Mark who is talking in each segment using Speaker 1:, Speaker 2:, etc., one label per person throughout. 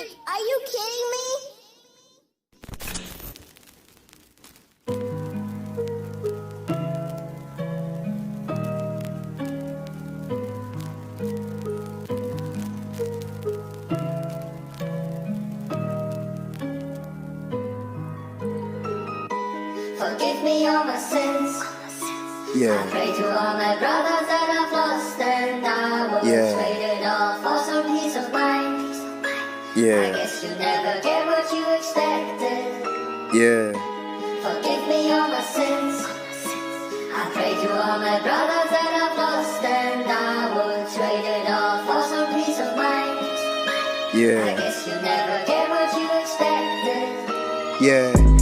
Speaker 1: Freak, are you kidding me?
Speaker 2: Forgive me all my sins.
Speaker 3: Yeah.
Speaker 2: I pray to all my brothers that I've lost, and I will trade it all for some peace of mind. I guess you never get what you expected. Forgive me all my sins. I pray to all my brothers that I've lost, and I will trade it all for some peace of mind. I guess you never get what you expected.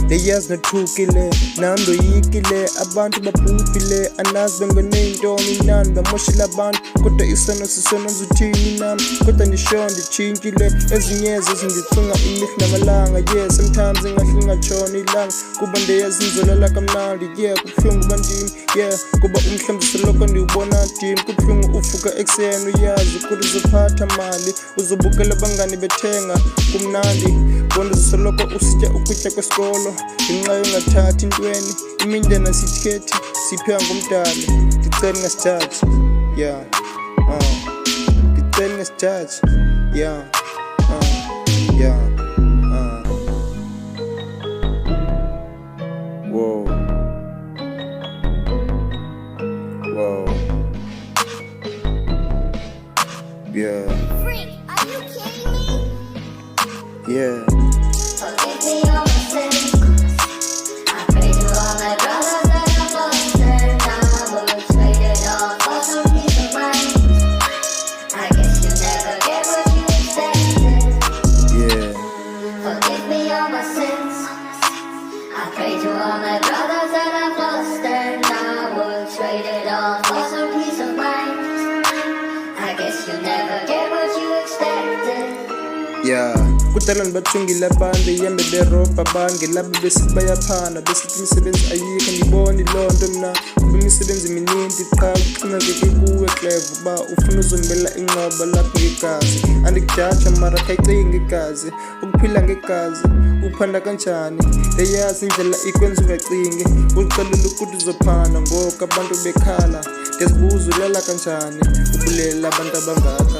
Speaker 3: Eyazi nathukile nandoyikile abantu babhubhile anazi bengoneyintombi nani bamoshile abantu kodwa isono sisono zuthini nami kodwa ndisho nditshintshile ezinye zezinditsunga imihla namalanga sometimes ingahle ingatshoni ilanga kuba ndiyazinzolela kamnandi kubuhlungu bandimi kuba umhlambi soloko ndiwubona dim kubuhlungu uvuka ekuseni uyazi ukuthi uzophatha mali uzobukela abangani bethenga kumnandi bona usoloko usitya ukutya kwesikolo ngenxa yongathathi intweni imindeni asiyithethe siphiwa ngumdali ndicela ngesithathu ndicela ngesithathu Whoa.
Speaker 1: Freak, are you kidding me?
Speaker 2: Forgive me all my sins. I pray to all my brothers that I've lost, and I will trade it all for some peace of mind. I guess you never get what you expected. Forgive me all my sins. I pray to all my brothers that I've lost, and I will trade it all for some peace of mind. I guess you never get what you expected.
Speaker 3: kudala ndibathungile abantu yembe berobha bangelabo besithi bayaphana besithi imisebenzi ayikho ndibona loo nto mna kuba imisebenzi mininzi qha kuxhomekeke kuwe Clever uba ufuna uzombela inqoba lapho ngegazi andikujaja mara khayicinga igazi ukuphila ngegazi uphanda kanjani eyazi indlela ikwenza ungacingi uxelela ukuthi uzophana ngoku abantu bekhala ndiyazibuza ulela kanjani ubulela abantu abangaka